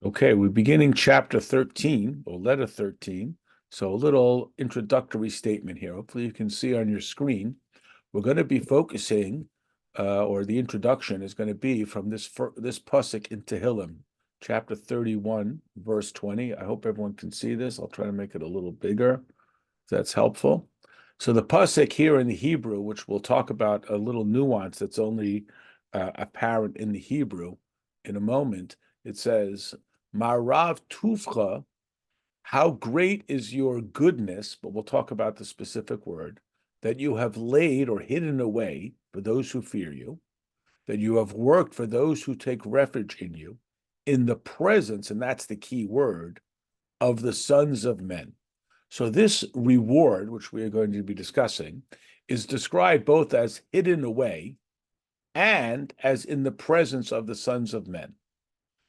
Okay, we're beginning chapter 13 or letter 13. So a little introductory statement here. Hopefully you can see on your screen. We're going to be focusing, or the introduction is going to be from this pasuk in Tehillim, chapter 31, verse 20. I hope everyone can see this. I'll try to make it a little bigger, if that's helpful. So the pasuk here in the Hebrew, which we'll talk about a little nuance that's only apparent in the Hebrew in a moment, it says, Marav tuvcha, how great is your goodness, but we'll talk about the specific word, that you have laid or hidden away for those who fear you, that you have worked for those who take refuge in you, in the presence, and that's the key word, of the sons of men. So this reward, which we are going to be discussing, is described both as hidden away and as in the presence of the sons of men.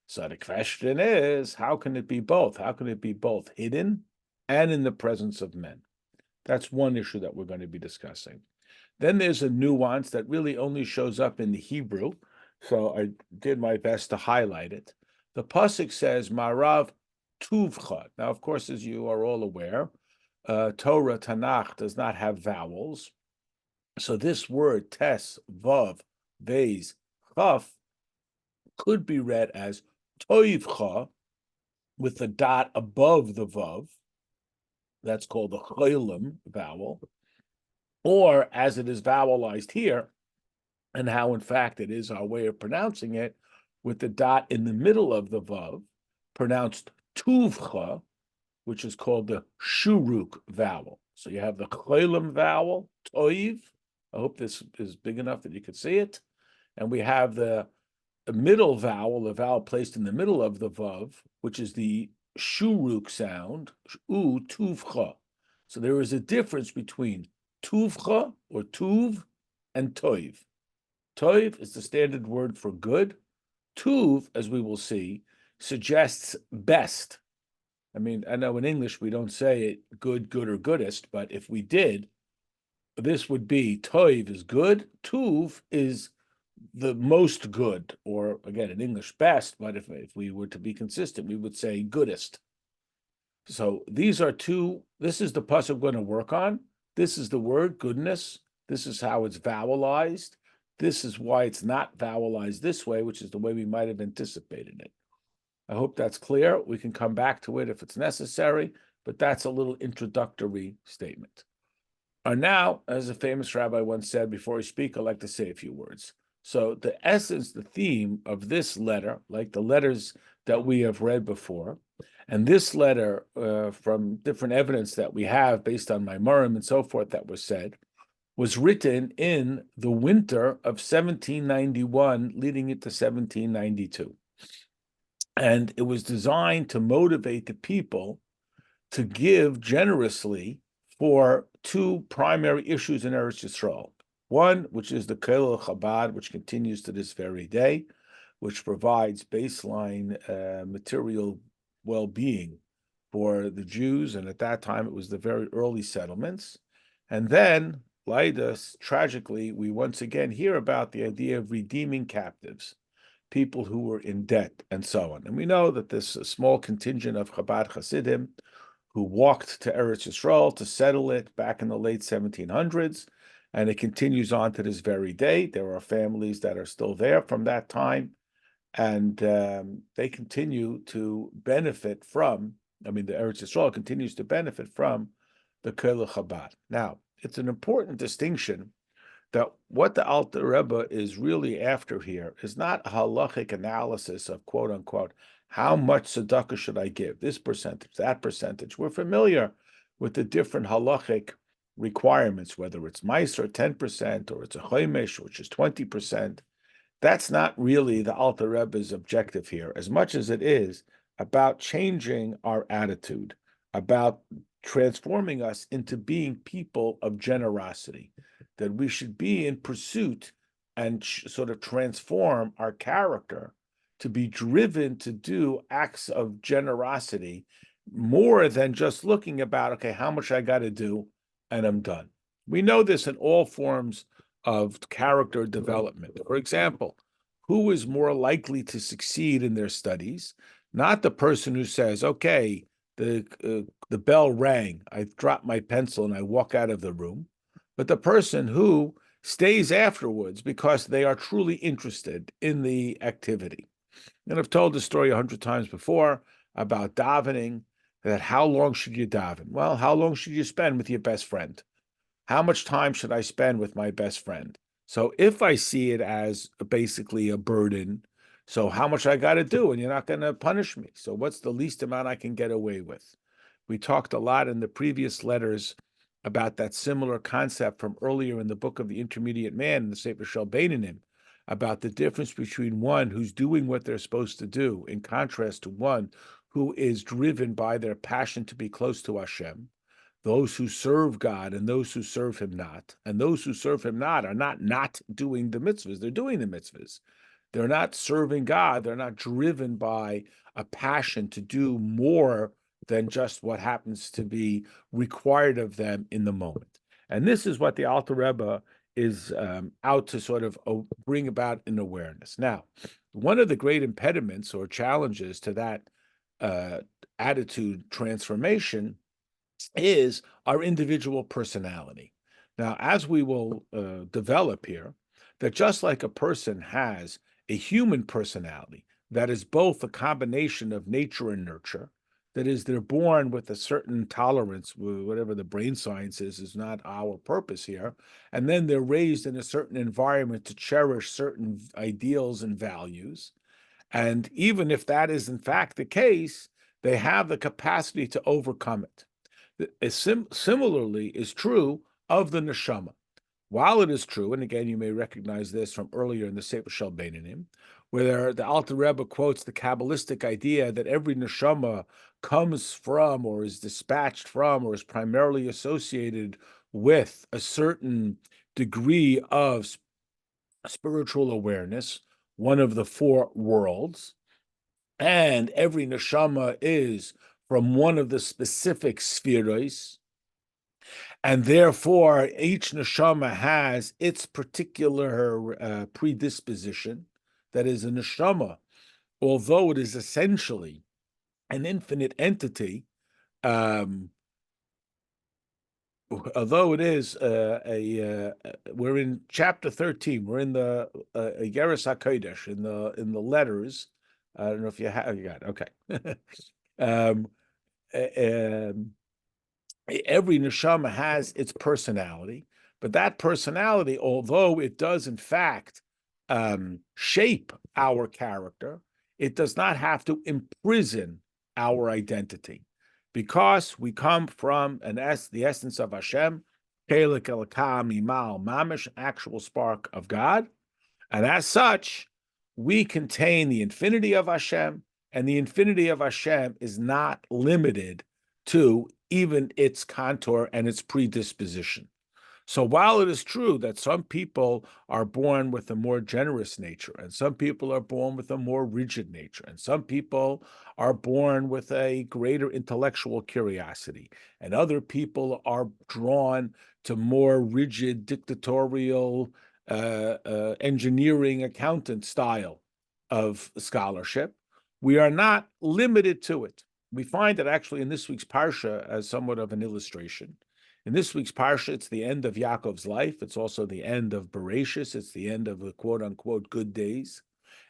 So the question is, how can it be both? How can it be both hidden and in the presence of men? That's one issue that we're going to be discussing. Then there's a nuance that really only shows up in the Hebrew, so I did my best to highlight it. The pasuk says, Marav tuvcha. Now, of course, as you are all aware, Torah, Tanakh, does not have vowels. So this word, tes, vav, vez, chaf, could be read as toivcha, with the dot above the vav. That's called the cholim vowel. Or as it is vowelized here, and how in fact it is our way of pronouncing it, with the dot in the middle of the vav, pronounced tuvcha, which is called the shuruk vowel. So you have the cholim vowel, toiv. I hope this is big enough that you can see it. And we have the middle vowel, the vowel placed in the middle of the vav, which is the shuruk sound, u tuvcha. So there is a difference between tuvcha or tuv and toiv. Toiv is the standard word for good. Tuv, as we will see, suggests best. I mean, I know in English we don't say it good, good, or goodest, but if we did, this would be toiv is good, tuv is the most good, or again in English best, but if we were to be consistent, we would say goodest. So these are two, this is the pasuk we're going to work on. This is the word goodness. This is how it's vowelized. This is why it's not vowelized this way, which is the way we might have anticipated it. I hope that's clear. We can come back to it if it's necessary, but that's a little introductory statement. And now, as a famous rabbi once said, before I speak, I like to say a few words. So the essence, the theme of this letter, like the letters that we have read before, and this letter, from different evidence that we have based on Maimorim and so forth that was said, was written in the winter of 1791, leading into 1792. And it was designed to motivate the people to give generously for two primary issues in Eretz Yisrael. One, which is the Kollel Chabad, which continues to this very day, which provides baseline material well-being for the Jews, and at that time it was the very early settlements. And then, Leidas, tragically, we once again hear about the idea of redeeming captives, people who were in debt, and so on. And we know that this small contingent of Chabad Hasidim who walked to Eretz Yisrael to settle it back in the late 1700s, and it continues on to this very day. There are families that are still there from that time, and they continue to benefit from, the Eretz Yisrael continues to benefit from the Kollel Chabad. Now, it's an important distinction that what the Alter Rebbe is really after here is not a halachic analysis of quote unquote, how much tzedakah should I give? This percentage, that percentage. We're familiar with the different halachic requirements, whether it's Meiser 10% or it's a Chomesh, which is 20%. That's not really the Alter Rebbe's objective here, as much as it is about changing our attitude, about transforming us into being people of generosity, that we should be in pursuit and sort of transform our character to be driven to do acts of generosity more than just looking about, okay, how much I got to do and I'm done. We know this in all forms of character development. For example, who is more likely to succeed in their studies? Not the person who says, okay, the bell rang, I drop my pencil and I walk out of the room, but the person who stays afterwards because they are truly interested in the activity. And I've told the story 100 times before about davening, that how long should you daven? Well, how long should you spend with your best friend? How much time should I spend with my best friend? So if I see it as basically a burden, so how much I got to do, and you're not going to punish me. So what's the least amount I can get away with? We talked a lot in the previous letters about that similar concept from earlier in the book of the Intermediate Man in the Sefer Shalbeinanim, about the difference between one who's doing what they're supposed to do in contrast to one who is driven by their passion to be close to Hashem, those who serve God and those who serve him not. And those who serve him not are not doing the mitzvahs. They're doing the mitzvahs. They're not serving God. They're not driven by a passion to do more than just what happens to be required of them in the moment. And this is what the Alter Rebbe is out to sort of bring about in awareness. Now, one of the great impediments or challenges to that attitude transformation is our individual personality. Now, as we will develop here, that just like a person has a human personality that is both a combination of nature and nurture, that is, they're born with a certain tolerance, whatever the brain science is not our purpose here, and then they're raised in a certain environment to cherish certain ideals and values. And even if that is in fact the case, they have the capacity to overcome it. Similarly is true of the neshama. While it is true, and again, you may recognize this from earlier in the Sefer Shalbeinanim, where the Alter Rebbe quotes the Kabbalistic idea that every neshama comes from or is dispatched from or is primarily associated with a certain degree of spiritual awareness, one of the four worlds, and every neshama is from one of the specific spheres, and therefore each neshama has its particular predisposition. That is, a neshama, although it is essentially an infinite entity, although it is we're in chapter 13, we're in the Iggeres HaKodesh, in the letters. I don't know if you got it. Okay. Every neshama has its personality, but that personality, although it does in fact shape our character, it does not have to imprison our identity, because we come from the essence of Hashem, Chelik Elokah Mimal Mamish, actual spark of God, and as such, we contain the infinity of Hashem, and the infinity of Hashem is not limited to even its contour and its predisposition. So while it is true that some people are born with a more generous nature, and some people are born with a more rigid nature, and some people are born with a greater intellectual curiosity, and other people are drawn to more rigid, dictatorial, engineering, accountant style of scholarship, we are not limited to it. We find that actually in this week's Parsha as somewhat of an illustration. In this week's Parsha, it's the end of Yaakov's life. It's also the end of Bereshis. It's the end of the quote-unquote good days.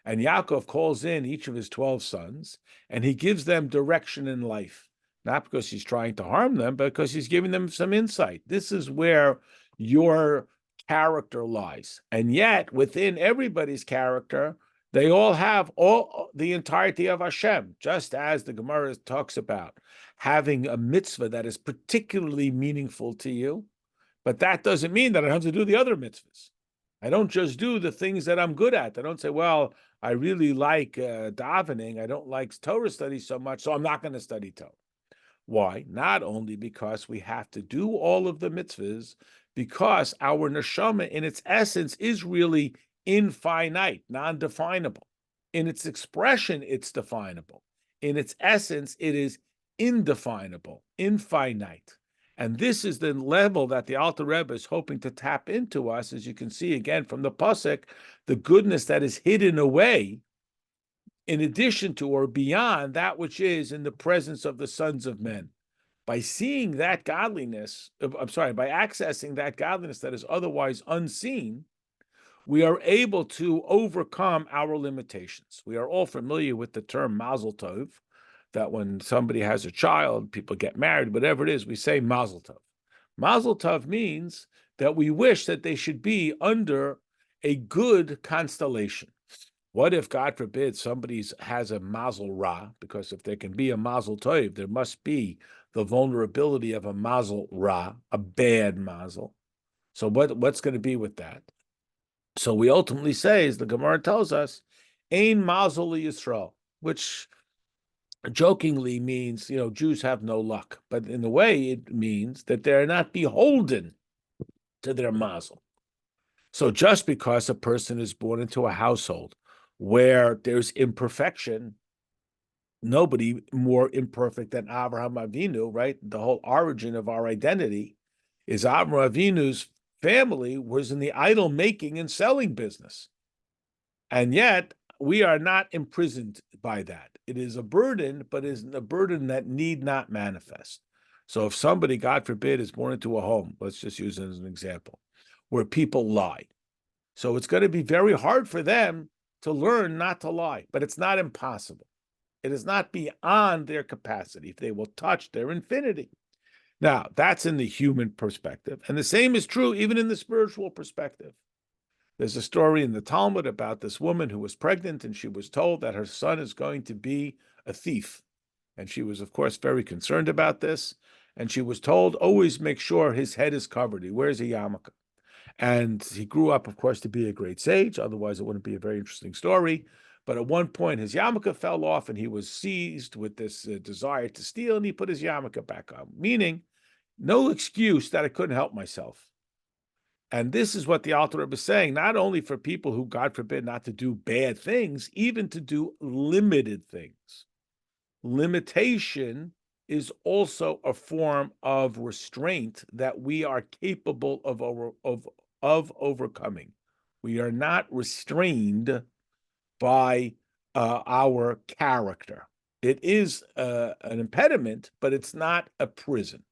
And Yaakov calls in each of his 12 sons, and he gives them direction in life, not because he's trying to harm them, but because he's giving them some insight. This is where your character lies. And yet, within everybody's character, they all have all the entirety of Hashem, just as the Gemara talks about having a mitzvah that is particularly meaningful to you. But that doesn't mean that I have to do the other mitzvahs. I don't just do the things that I'm good at. I don't say, well, I really like davening. I don't like Torah study so much, so I'm not going to study Torah. Why? Not only because we have to do all of the mitzvahs, because our neshama in its essence is really infinite, non-definable. In its expression, it's definable. In its essence, it is indefinable, infinite. And this is the level that the Alter Rebbe is hoping to tap into us, as you can see again from the pasuk, the goodness that is hidden away in addition to or beyond that which is in the presence of the sons of men. By seeing that godliness, by accessing that godliness that is otherwise unseen, we are able to overcome our limitations. We are all familiar with the term Mazel Tov, that when somebody has a child, people get married, whatever it is, we say Mazel Tov. Mazel Tov means that we wish that they should be under a good constellation. What if, God forbid, somebody has a Mazel Ra? Because if there can be a Mazel Tov, there must be the vulnerability of a Mazel Ra, a bad Mazel. So what's going to be with that? So we ultimately say, as the Gemara tells us, Ein Mazel Yisrael, which jokingly means, Jews have no luck. But in a way, it means that they're not beholden to their Mazel. So just because a person is born into a household where there's imperfection, nobody more imperfect than Avraham Avinu, right? The whole origin of our identity is Avraham Avinu's family was in the idol making and selling business. And yet we are not imprisoned by that. It is a burden, but it is a burden that need not manifest. So if somebody, God forbid, is born into a home, let's just use it as an example, where people lie. So it's going to be very hard for them to learn not to lie, but it's not impossible. It is not beyond their capacity if they will touch their infinity. Now, that's in the human perspective. And the same is true even in the spiritual perspective. There's a story in the Talmud about this woman who was pregnant, and she was told that her son is going to be a thief. And she was, of course, very concerned about this. And she was told, always make sure his head is covered. He wears a yarmulke. And he grew up, of course, to be a great sage. Otherwise, it wouldn't be a very interesting story. But at one point, his yarmulke fell off, and he was seized with this desire to steal, and he put his yarmulke back on, meaning no excuse that I couldn't help myself. And this is what the Alter Rebbe is saying, not only for people who, God forbid, not to do bad things, even to do limited things. Limitation is also a form of restraint that we are capable of overcoming. We are not restrained by our character. It is an impediment, but it's not a prison.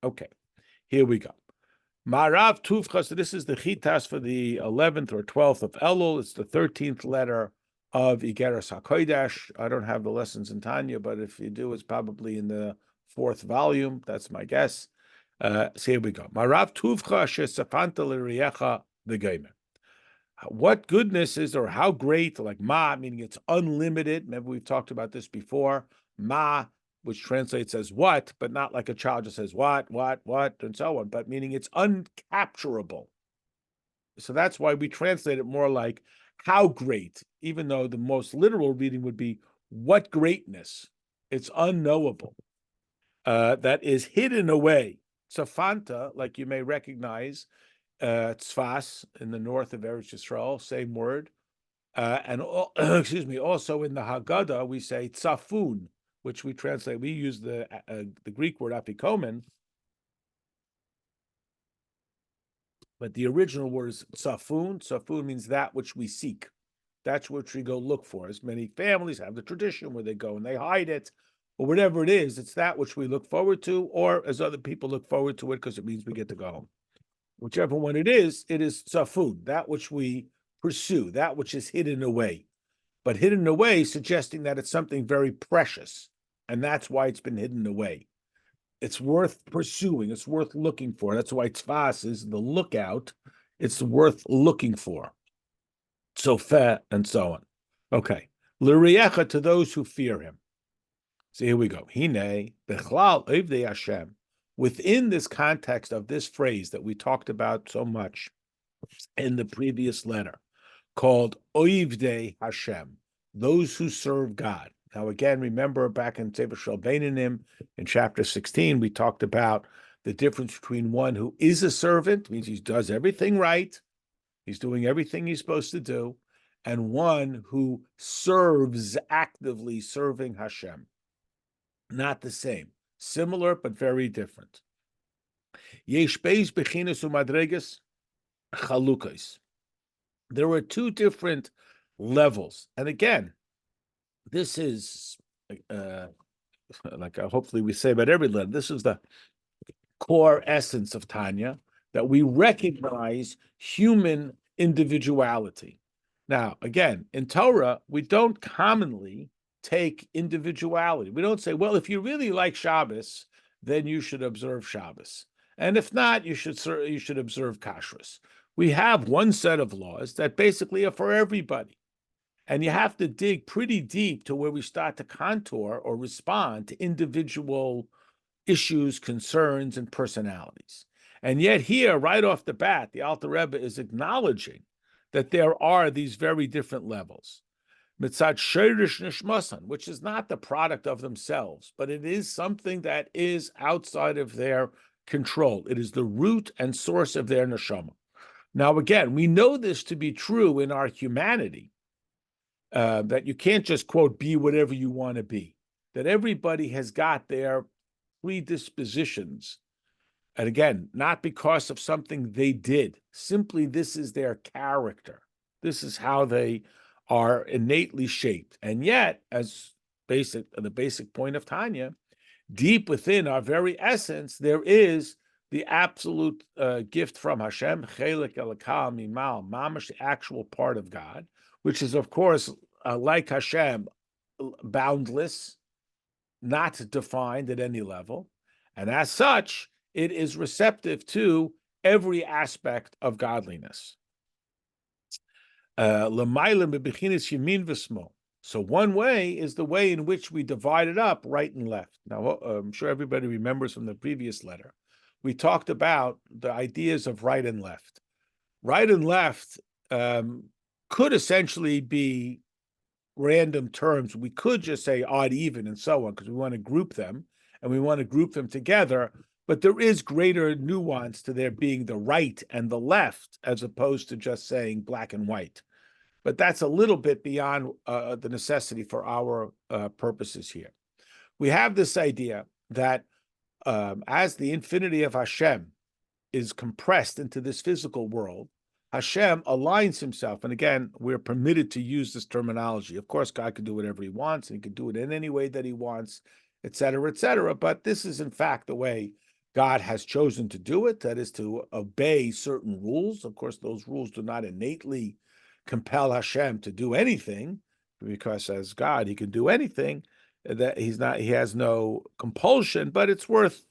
Okay, here we go. Marav Tuvcha, so this is the Chitas for the 11th or 12th of Elul. It's the 13th letter of Iggeres HaKodesh. I don't have the lessons in Tanya, but if you do, it's probably in the 4th volume. That's my guess. So here we go. Marav Tuvcha Shesafanta L'Riecha V'Geimer. What goodness is, or how great, like Ma, meaning it's unlimited. Remember, we've talked about this before. Ma, which translates as what, but not like a child just says what, and so on, but meaning it's uncapturable. So that's why we translate it more like how great, even though the most literal reading would be what greatness. It's unknowable. That is hidden away. Tzafanta, like you may recognize, tzfas in the north of Eretz Yisrael, same word. And excuse me, also in the Haggadah, we say tzafun, which we translate, we use the Greek word apikomen, but the original word is tzafun. Tzafun means that which we seek. That's what we go look for. As many families have the tradition where they go and they hide it, or whatever it is, it's that which we look forward to, or as other people look forward to it because it means we get to go home. Whichever one it is tzafun, that which we pursue, that which is hidden away. But hidden away, suggesting that it's something very precious, and that's why it's been hidden away. It's worth pursuing. It's worth looking for. That's why tzfas is the lookout. It's worth looking for. Tzofeh, and so on. Okay. L'riecha, to those who fear him. So here we go. Hine, bechlal oivdei Hashem. Within this context of this phrase that we talked about so much in the previous letter, called Oivdei Hashem, those who serve God. Now, again, remember back in Sefer Shel Beinanim, in chapter 16, we talked about the difference between one who is a servant, means he does everything right, he's doing everything he's supposed to do, and one who serves, actively serving Hashem. Not the same. Similar, but very different. Yesh beis bechinas umadregas chalukos. There were two different levels. And again, this is like hopefully we say about every letter, this is the core essence of Tanya, that we recognize human individuality. Now, again, in Torah, we don't commonly take individuality. We don't say, well, if you really like Shabbos, then you should observe Shabbos. And if not, you should observe Kashrus. We have one set of laws that basically are for everybody. And you have to dig pretty deep to where we start to contour or respond to individual issues, concerns, and personalities. And yet here, right off the bat, the Alter Rebbe is acknowledging that there are these very different levels. Mitzad Sheirish Nishmasan, which is not the product of themselves, but it is something that is outside of their control. It is the root and source of their neshama. Now, again, we know this to be true in our humanity, that you can't just, quote, be whatever you want to be, that everybody has got their predispositions. And again, not because of something they did, simply this is their character. This is how they are innately shaped. And yet, as the basic point of Tanya, deep within our very essence, there is the absolute gift from Hashem, Chelek Elokah Mimal, Mamash, the actual part of God, which is, of course, like Hashem, boundless, not defined at any level. And as such, it is receptive to every aspect of godliness. So one way is the way in which we divide it up, right and left. Now, I'm sure everybody remembers from the previous letter, we talked about the ideas of right and left. Right and left could essentially be random terms. We could just say odd, even, and so on, because we want to group them, and we want to group them together. But there is greater nuance to there being the right and the left, as opposed to just saying black and white. But that's a little bit beyond the necessity for our purposes here. We have this idea that as the infinity of Hashem is compressed into this physical world, Hashem aligns himself. And again, we're permitted to use this terminology. Of course, God can do whatever he wants, and he can do it in any way that he wants, et cetera, et cetera. But this is, in fact, the way God has chosen to do it, that is to obey certain rules. Of course, those rules do not innately compel Hashem to do anything, because as God, he can do anything. That he has no compulsion, but it's worth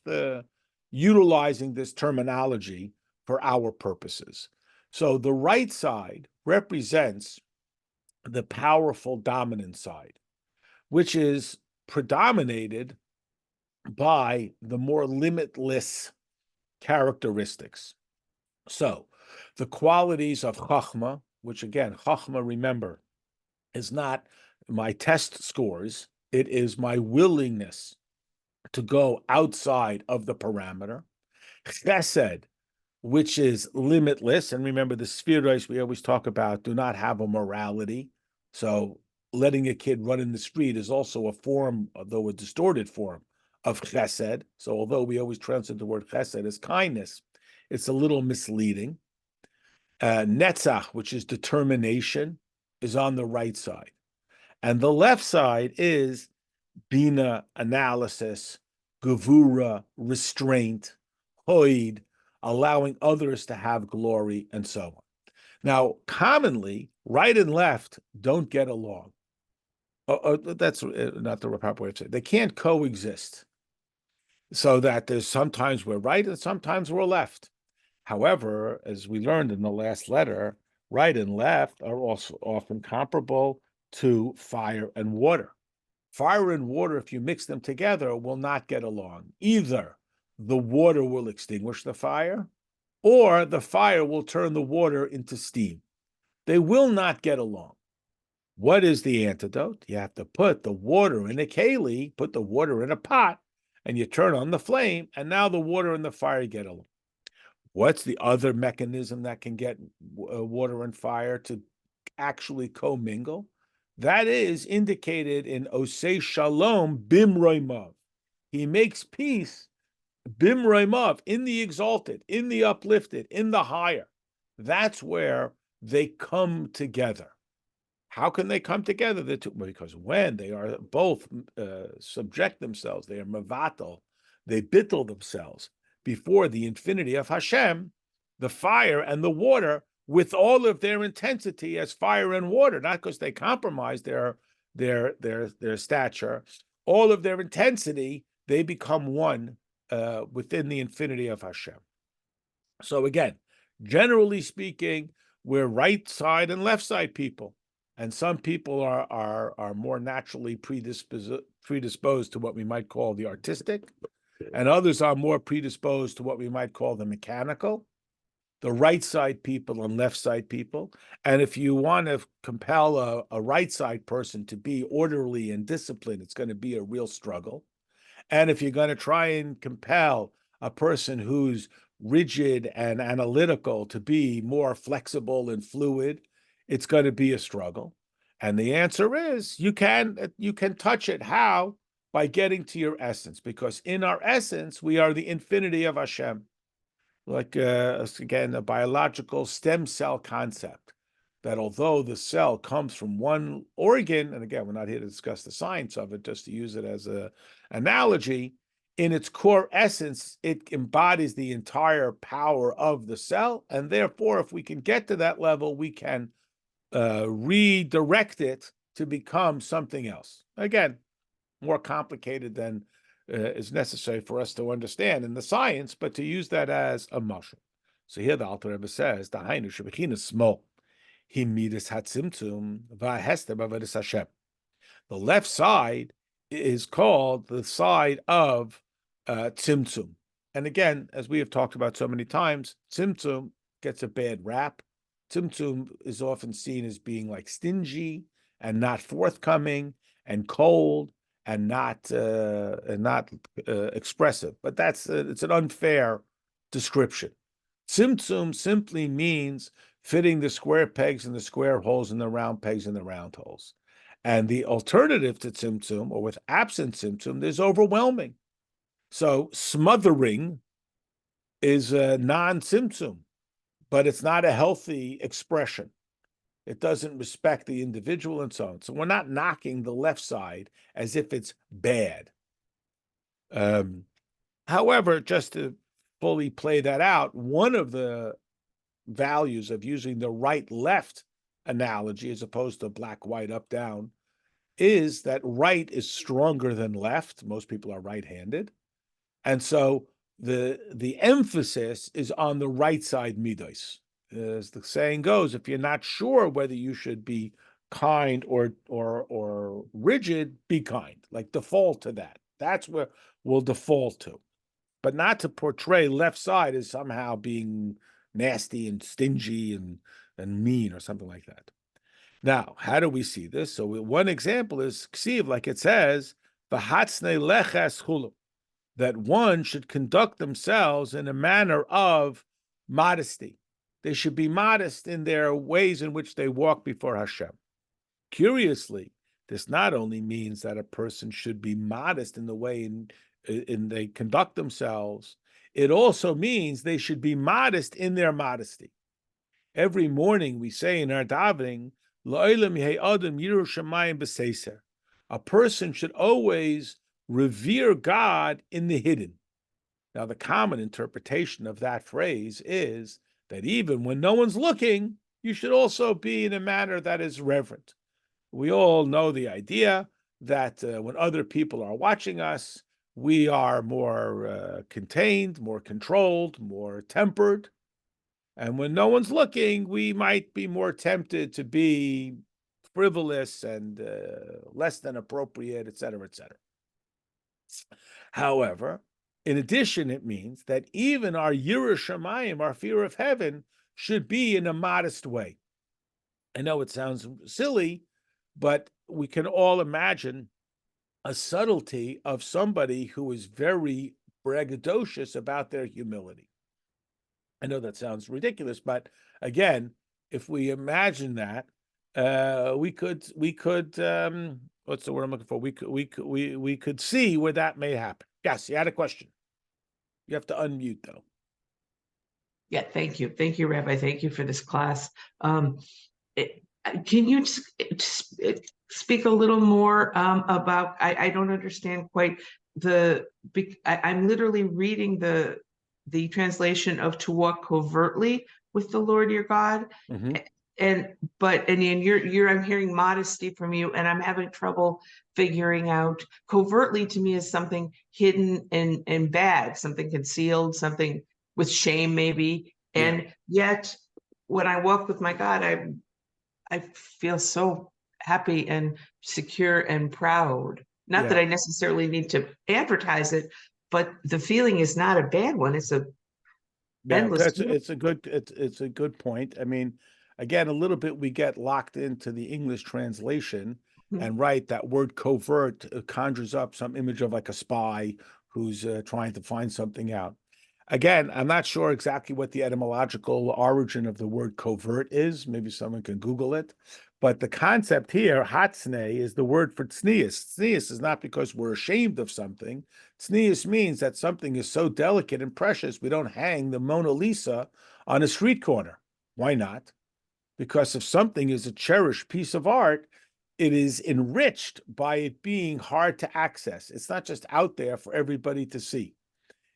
utilizing this terminology for our purposes. So the right side represents the powerful dominant side, which is predominated by the more limitless characteristics. So the qualities of Chachma, which again, Chachma, remember, is not my test scores, it is my willingness to go outside of the parameter. Chesed, which is limitless. And remember, the spheroids we always talk about do not have a morality. So letting a kid run in the street is also a form, though a distorted form, of chesed. So although we always translate the word chesed as kindness, it's a little misleading. Netzach, which is determination, is on the right side. And the left side is bina, analysis, gevura, restraint, hoid, allowing others to have glory, and so on. Now, commonly, right and left don't get along. That's not the proper way to say it. They can't coexist. So that there's sometimes we're right and sometimes we're left. However, as we learned in the last letter, right and left are also often comparable to fire and water. Fire and water, if you mix them together, will not get along. Either the water will extinguish the fire, or the fire will turn the water into steam. They will not get along. What is the antidote? You have to put the water in a keli, put the water in a pot, and you turn on the flame, and now the water and the fire get along. What's the other mechanism that can get water and fire to actually commingle? That is indicated in Osei Shalom Bim Roimav. He makes peace Bim Roimav, in the exalted, in the uplifted, in the higher. That's where they come together. How can they come together? The two, because when they are both subject themselves, they are mavatal, they bittel themselves before the infinity of Hashem, the fire and the water, with all of their intensity as fire and water, not because they compromise their stature, all of their intensity, they become one within the infinity of Hashem. So again, generally speaking, we're right side and left side people. And some people are more naturally predisposed to what we might call the artistic, and others are more predisposed to what we might call the mechanical, the right side people and left side people. And if you want to compel a right side person to be orderly and disciplined, it's going to be a real struggle. And if you're going to try and compel a person who's rigid and analytical to be more flexible and fluid, it's going to be a struggle. And the answer is you can touch it. How? By getting to your essence, because in our essence, we are the infinity of Hashem. Like, again, a biological stem cell concept, that although the cell comes from one organ, and again, we're not here to discuss the science of it, just to use it as an analogy, in its core essence, it embodies the entire power of the cell. And therefore, if we can get to that level, we can redirect it to become something else. Again, more complicated than is necessary for us to understand in the science, but to use that as a muscle. So here the Alter Rebbe says, the Hainu Shebechina Small, He Midas Hatzimtzum Vahester Bavadas Hashem. The left side is called the side of Tzimtzum. And again, as we have talked about so many times, Tzimtzum gets a bad rap. Tzimtzum is often seen as being like stingy and not forthcoming and cold and not expressive. But that's it's an unfair description. Tzimtzum simply means fitting the square pegs in the square holes and the round pegs in the round holes. And the alternative to tzimtzum, or with absent tzimtzum, is overwhelming. So smothering is a non-tzimtzum, but it's not a healthy expression. It doesn't respect the individual and so on. So we're not knocking the left side as if it's bad. However, just to fully play that out, one of the values of using the right-left analogy as opposed to black-white, up-down, is that right is stronger than left. Most people are right-handed. And so the emphasis is on the right side midos. As the saying goes, if you're not sure whether you should be kind or rigid, be kind. Like default to that. That's where we'll default to. But not to portray left side as somehow being nasty and stingy and mean or something like that. Now, how do we see this? So one example is ksiv, like it says, v'hatzne leches chulu, that one should conduct themselves in a manner of modesty. They should be modest in their ways in which they walk before Hashem. Curiously, this not only means that a person should be modest in the way in they conduct themselves, it also means they should be modest in their modesty. Every morning we say in our davening, a person should always revere God in the hidden. Now, the common interpretation of that phrase is that even when no one's looking, you should also be in a manner that is reverent. We all know the idea that when other people are watching us, we are more contained, more controlled, more tempered. And when no one's looking, we might be more tempted to be frivolous and less than appropriate, et cetera, et cetera. However, in addition, it means that even our Yirah Shamayim, our fear of heaven, should be in a modest way. I know it sounds silly, but we can all imagine a subtlety of somebody who is very braggadocious about their humility. I know that sounds ridiculous, but again, if we imagine that, we could what's the word I'm looking for? We could see where that may happen. Yes, you had a question. You have to unmute though. Yeah, thank you, Rabbi. Thank you for this class. Can you speak a little more about, I don't understand quite I'm literally reading the translation of to walk covertly with the Lord your God. Mhm. And I'm hearing modesty from you, and I'm having trouble figuring out covertly. To me is something hidden and bad, something concealed, something with shame maybe. Yeah, And yet when I walk with my God, I feel so happy and secure and proud. Not that yeah. I necessarily need to advertise it, but the feeling is not a bad one. It's a Yeah, endless that's feeling. it's a good point. I mean, again, a little bit we get locked into the English translation, and right, that word covert conjures up some image of like a spy who's trying to find something out. Again, I'm not sure exactly what the etymological origin of the word covert is. Maybe someone can Google it. But the concept here, hatsne, is the word for tznius. Tznius is not because we're ashamed of something. Tznius means that something is so delicate and precious, we don't hang the Mona Lisa on a street corner. Why not? Because if something is a cherished piece of art, it is enriched by it being hard to access. It's not just out there for everybody to see.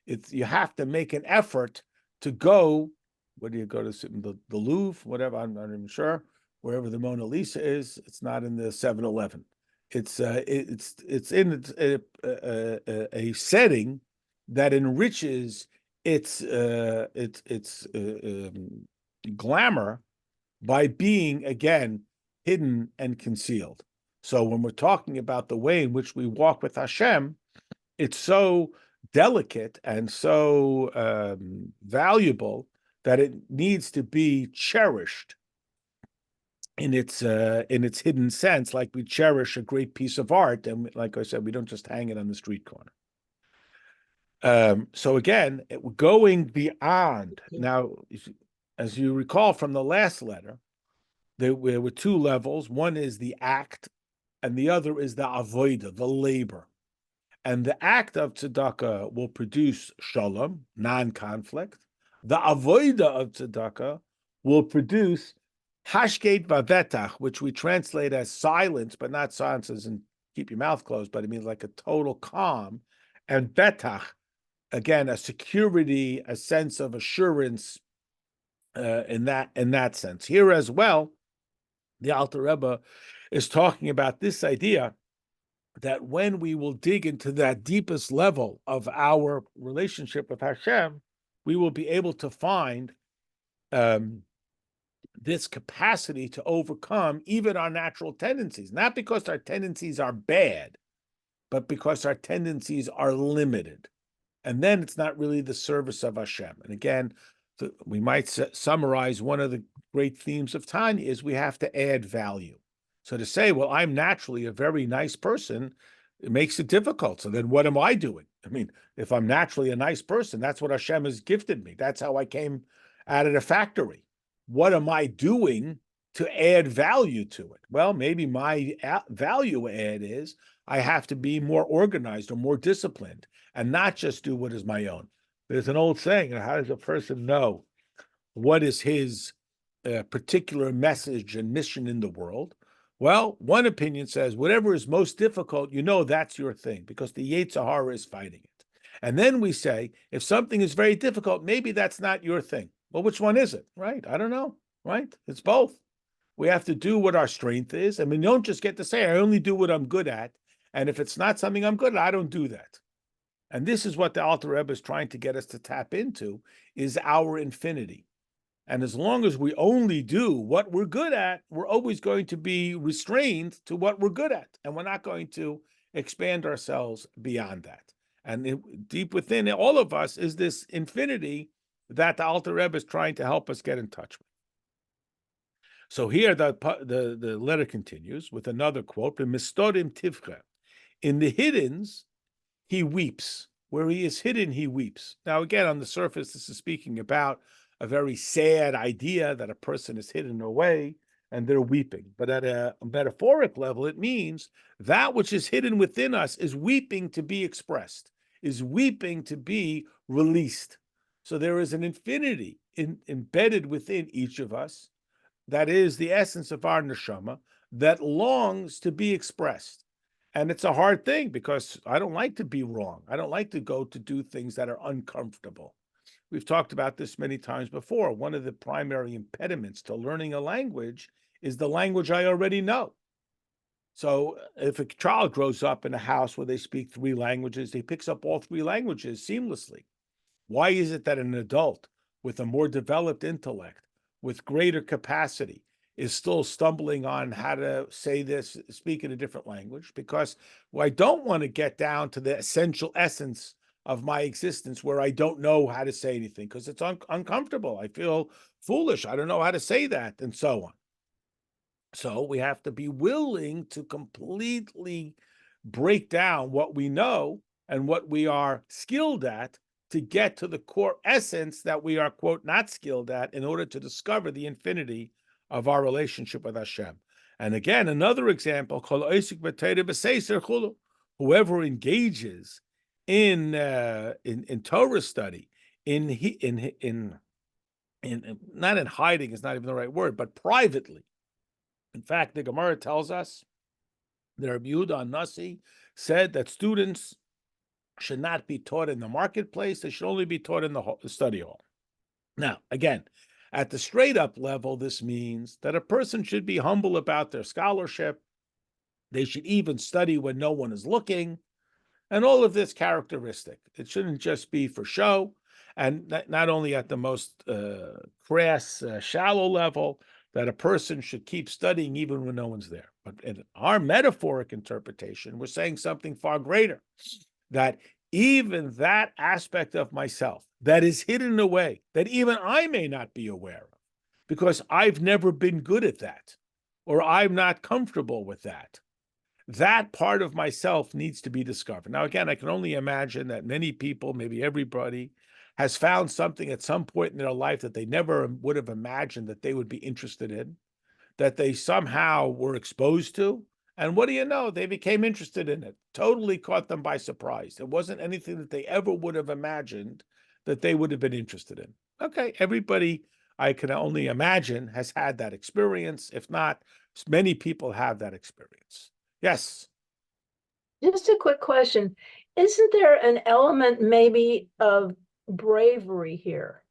You have to make an effort to go. Where do you go to the Louvre? Whatever, I'm not even sure. Wherever the Mona Lisa is, it's not in the 7-Eleven. It's in a setting that enriches its glamour by being again hidden and concealed. So when we're talking about the way in which we walk with Hashem, it's so delicate and so valuable that it needs to be cherished in its hidden sense, like we cherish a great piece of art, and like I said, we don't just hang it on the street corner. So again, going beyond now, as you recall from the last letter, there were two levels. One is the act, and the other is the avoida, the labor. And the act of tzedakah will produce shalom, non-conflict. The avoida of tzedakah will produce hashket vavetach, which we translate as silence, but not silence as in keep your mouth closed, but it means like a total calm. And betach, again, a security, a sense of assurance in that sense. Here as well, the Alter Rebbe is talking about this idea that when we will dig into that deepest level of our relationship with Hashem, we will be able to find this capacity to overcome even our natural tendencies, not because our tendencies are bad, but because our tendencies are limited. And then it's not really the service of Hashem. And again, we might summarize one of the great themes of Tanya is we have to add value. So to say, well, I'm naturally a very nice person, it makes it difficult. So then what am I doing? I mean, if I'm naturally a nice person, that's what Hashem has gifted me. That's how I came out of the factory. What am I doing to add value to it? Well, maybe my value add is I have to be more organized or more disciplined and not just do what is my own. There's an old saying, how does a person know what is his particular message and mission in the world? Well, one opinion says whatever is most difficult, you know that's your thing because the Yetzer Hara is fighting it. And then we say, if something is very difficult, maybe that's not your thing. Well, which one is it? Right? I don't know. Right? It's both. We have to do what our strength is. I mean, you don't just get to say, I only do what I'm good at. And if it's not something I'm good at, I don't do that. And this is what the Alter Rebbe is trying to get us to tap into, is our infinity. And as long as we only do what we're good at, we're always going to be restrained to what we're good at. And we're not going to expand ourselves beyond that. And deep within all of us is this infinity that the Alter Rebbe is trying to help us get in touch with. So here the letter continues with another quote, "Mistodim tivcha." In the hiddens, he weeps. Where he is hidden, he weeps. Now, again, on the surface, this is speaking about a very sad idea that a person is hidden away and they're weeping. But at a metaphoric level, it means that which is hidden within us is weeping to be expressed, is weeping to be released. So there is an infinity embedded within each of us that is the essence of our neshama, that longs to be expressed. And it's a hard thing because I don't like to be wrong. I don't like to go to do things that are uncomfortable. We've talked about this many times before. One of the primary impediments to learning a language is the language I already know. So if a child grows up in a house where they speak three languages, he picks up all three languages seamlessly. Why is it that an adult with a more developed intellect, with greater capacity, is still stumbling on how to say this, speak in a different language? Because I don't want to get down to the essential essence of my existence where I don't know how to say anything because it's uncomfortable. I feel foolish. I don't know how to say that, and so on. So we have to be willing to completely break down what we know and what we are skilled at to get to the core essence that we are, quote, not skilled at in order to discover the infinity of our relationship with Hashem. And again, another example, whoever engages in Torah study, in not in hiding is not even the right word, but privately. In fact, the Gemara tells us that Rabbi Yehuda Nasi said that students should not be taught in the marketplace. They should only be taught in the study hall. Now, again, at the straight up level, this means that a person should be humble about their scholarship. They should even study when no one is looking. And all of this characteristic. It shouldn't just be for show, and not only at the most crass, shallow level, that a person should keep studying even when no one's there. But in our metaphoric interpretation, we're saying something far greater, that even that aspect of myself that is hidden away, that even I may not be aware of, because I've never been good at that, or I'm not comfortable with that. That part of myself needs to be discovered. Now, again, I can only imagine that many people, maybe everybody, has found something at some point in their life that they never would have imagined that they would be interested in, that they somehow were exposed to. And what do you know? They became interested in it. Totally caught them by surprise. It wasn't anything that they ever would have imagined that they would have been interested in. Okay, everybody, I can only imagine, has had that experience. If not, many people have that experience. Yes. Just a quick question. Isn't there an element maybe of bravery here?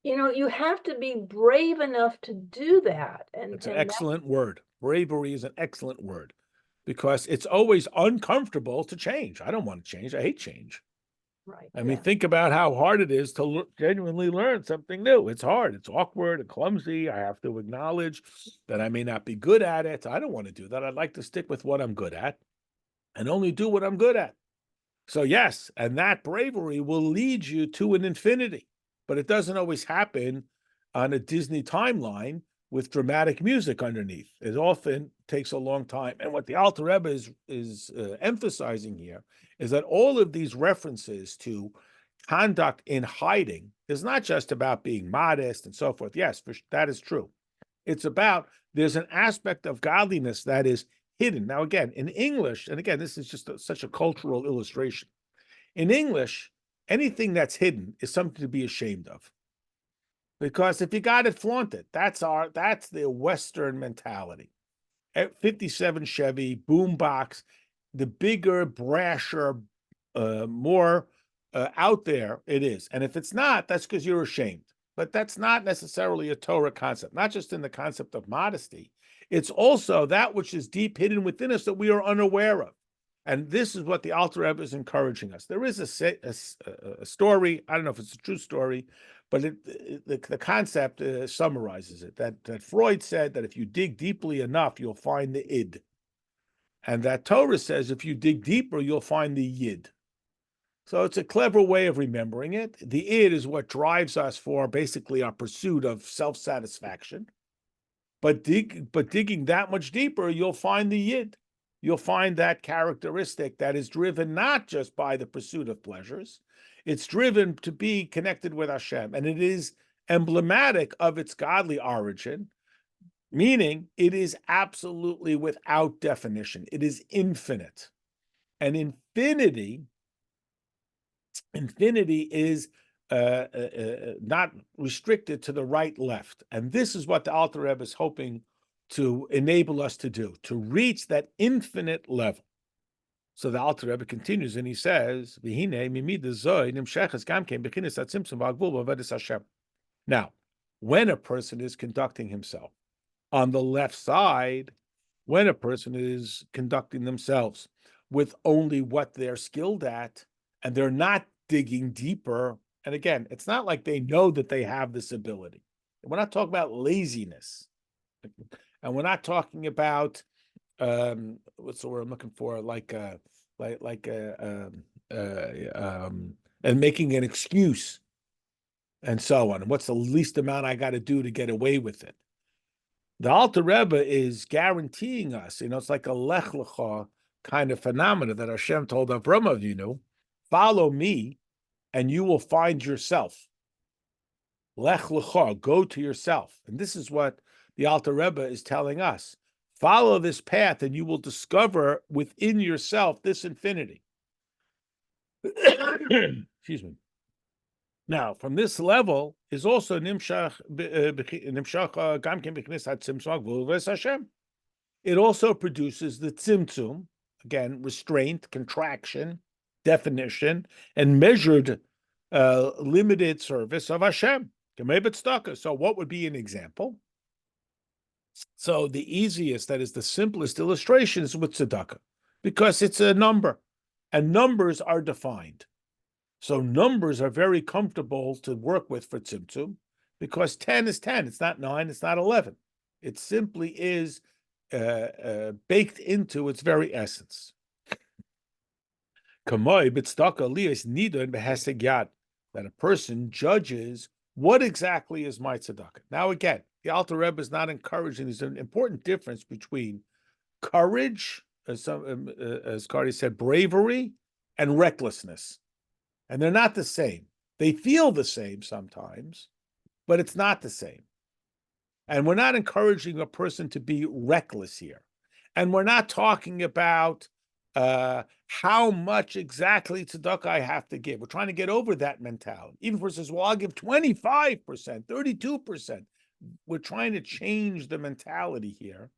You know, you have to be brave enough to do that. It's an excellent word. Bravery is an excellent word because it's always uncomfortable to change. I don't want to change. I hate change. Right. I mean, think about how hard it is to genuinely learn something new. It's hard. It's awkward and clumsy. I have to acknowledge that I may not be good at it. I don't want to do that. I'd like to stick with what I'm good at and only do what I'm good at. So yes, and that bravery will lead you to an infinity, but it doesn't always happen on a Disney timeline with dramatic music underneath. It often takes a long time. And what the Alter Rebbe is emphasizing here is that all of these references to conduct in hiding is not just about being modest and so forth. Yes, that is true. It's about there's an aspect of godliness that is hidden. Now, again, in English, and again, this is just such a cultural illustration. In English, anything that's hidden is something to be ashamed of. Because if you got it, flaunt it. That's the Western mentality. 57 Chevy, boombox, the bigger, brasher, more out there it is. And if it's not, that's because you're ashamed. But that's not necessarily a Torah concept, not just in the concept of modesty. It's also that which is deep hidden within us that we are unaware of. And this is what the Alter Rebbe is encouraging us. There is a story, I don't know if it's a true story, but the concept summarizes it, that Freud said that if you dig deeply enough, you'll find the id. And that Torah says if you dig deeper, you'll find the yid. So it's a clever way of remembering it. The id is what drives us for basically our pursuit of self-satisfaction. But digging that much deeper, you'll find the yid. You'll find that characteristic that is driven not just by the pursuit of pleasures, it's driven to be connected with Hashem. And it is emblematic of its godly origin, meaning it is absolutely without definition. It is infinite. And infinity is not restricted to the right, left. And this is what the Alter Rebbe is hoping to enable us to do, to reach that infinite level. So the Alter Rebbe continues and he says, now, when a person is conducting himself on the left side, when a person is conducting themselves with only what they're skilled at, and they're not digging deeper, and again, it's not like they know that they have this ability. We're not talking about laziness. And we're not talking about what's the word I'm looking for? And making an excuse and so on. And what's the least amount I got to do to get away with it? The Alter Rebbe is guaranteeing us, it's like a Lech Lecha kind of phenomena that Hashem told Avram Avinu, follow me and you will find yourself. Lech Lecha, go to yourself. And this is what the Alter Rebbe is telling us. Follow this path and you will discover within yourself this infinity. Excuse me. Now, from this level is also Nimshach Gamken B'Knesset Tzimtzum V'Uvas Hashem. It also produces the Tzimtzum, again, restraint, contraction, definition, and measured limited service of Hashem. So what would be an example? So the easiest, that is the simplest illustration, is with tzedakah, because it's a number, and numbers are defined. So numbers are very comfortable to work with for tzimtzum, because 10 is 10. It's not 9, it's not 11. It simply is baked into its very essence. That a person judges what exactly is my tzedakah. Now again, the Alter Rebbe is not encouraging. There's an important difference between courage, as Cardi said, bravery, and recklessness. And they're not the same. They feel the same sometimes, but it's not the same. And we're not encouraging a person to be reckless here. And we're not talking about how much exactly tzedakah I have to give. We're trying to get over that mentality. Even if it says, well, I'll give 25%, 32%. We're trying to change the mentality here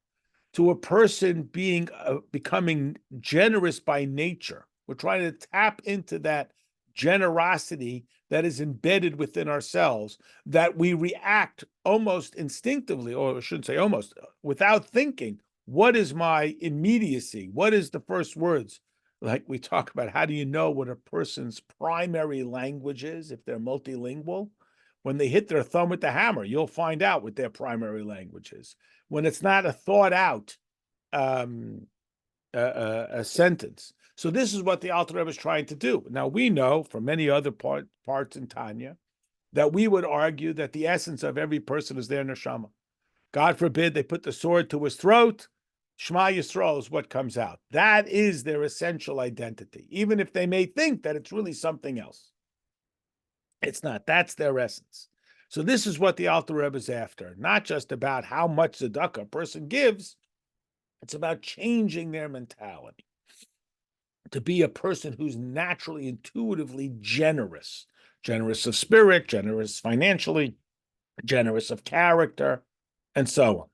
to a person becoming generous by nature. We're trying to tap into that generosity that is embedded within ourselves, that we react almost instinctively, or I shouldn't say almost, without thinking. What is my immediacy? What is the first words? Like we talk about, how do you know what a person's primary language is if they're multilingual? When they hit their thumb with the hammer, you'll find out what their primary language is. When it's not a thought out a sentence. So this is what the Alter Rebbe is trying to do. Now we know from many other parts in Tanya that we would argue that the essence of every person is their neshama. God forbid they put the sword to his throat. Shema Yisrael is what comes out. That is their essential identity, even if they may think that it's really something else. It's not. That's their essence. So this is what the Alter Rebbe is after, not just about how much tzedakah a person gives. It's about changing their mentality to be a person who's naturally, intuitively generous of spirit, generous financially, generous of character, and so on.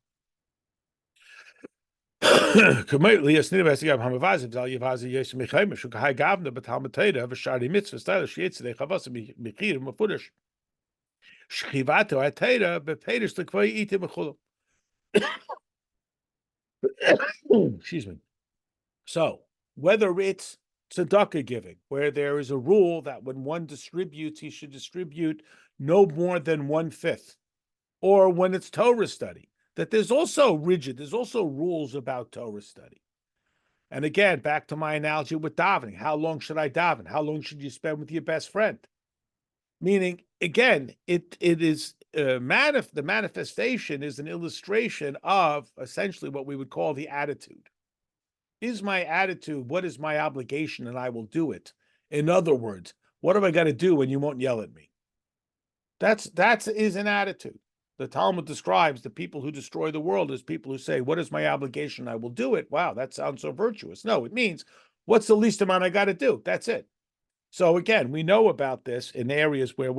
Excuse me. So whether it's tzedakah giving, where there is a rule that when one distributes, he should distribute no more than 1/5, or when it's Torah study, that there's also rules about Torah study. And again, back to my analogy with davening. How long should I daven? How long should you spend with your best friend? Meaning, again, it is the manifestation is an illustration of essentially what we would call the attitude. Is my attitude, what is my obligation, and I will do it? In other words, what have I got to do when you won't yell at me? That is an attitude. The Talmud describes the people who destroy the world as people who say, what is my obligation? I will do it. Wow, that sounds so virtuous. No, it means, what's the least amount I got to do? That's it. So again, we know about this in areas where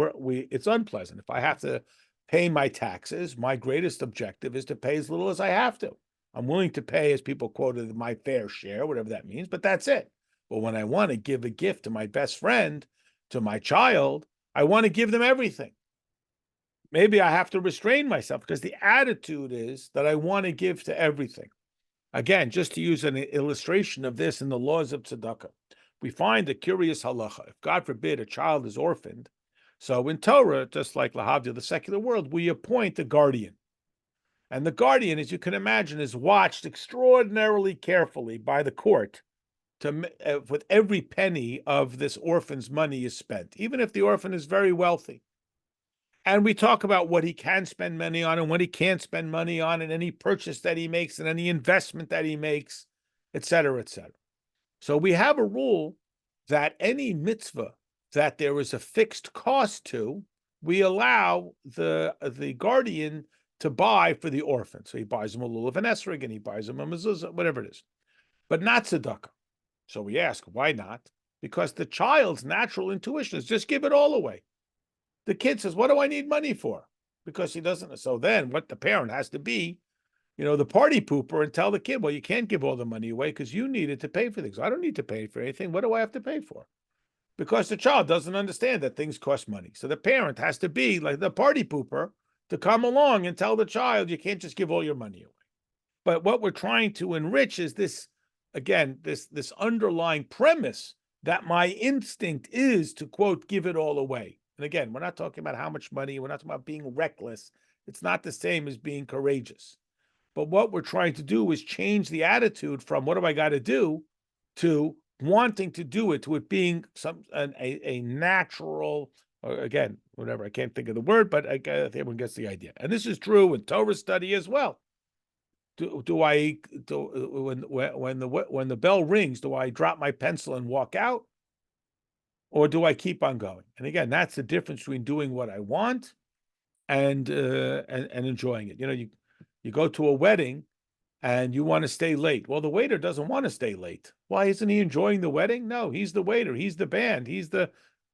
it's unpleasant. If I have to pay my taxes, my greatest objective is to pay as little as I have to. I'm willing to pay, as people quoted, my fair share, whatever that means, but that's it. But when I want to give a gift to my best friend, to my child, I want to give them everything. Maybe I have to restrain myself because the attitude is that I want to give to everything. Again, just to use an illustration of this in the laws of tzedakah, we find a curious halacha. If God forbid a child is orphaned, so in Torah, just like lahavdil, the secular world, we appoint a guardian. And the guardian, as you can imagine, is watched extraordinarily carefully by the court with every penny of this orphan's money is spent, even if the orphan is very wealthy. And we talk about what he can spend money on and what he can't spend money on, and any purchase that he makes and any investment that he makes, et cetera, et cetera. So we have a rule that any mitzvah that there is a fixed cost to, we allow the guardian to buy for the orphan. So he buys him a lulav and esrog, and he buys him a mezuzah, whatever it is, but not tzedakah. So we ask, why not? Because the child's natural intuition is just give it all away. The kid says, what do I need money for? Because he doesn't. So then what the parent has to be, the party pooper and tell the kid, well, you can't give all the money away because you need it to pay for things. I don't need to pay for anything. What do I have to pay for? Because the child doesn't understand that things cost money. So the parent has to be like the party pooper to come along and tell the child, you can't just give all your money away. But what we're trying to enrich is this, again, this underlying premise that my instinct is to, quote, give it all away. And again, we're not talking about how much money, we're not talking about being reckless. It's not the same as being courageous. But what we're trying to do is change the attitude from what do I got to do to wanting to do it, to it being a natural, or again, whatever, I can't think of the word, but I think everyone gets the idea. And this is true in Torah study as well. When the bell rings, do I drop my pencil and walk out? Or do I keep on going? And again, that's the difference between doing what I want and enjoying it. You go to a wedding and you want to stay late. Well, the waiter doesn't want to stay late. Why isn't he enjoying the wedding? No, he's the waiter. He's the band. He's the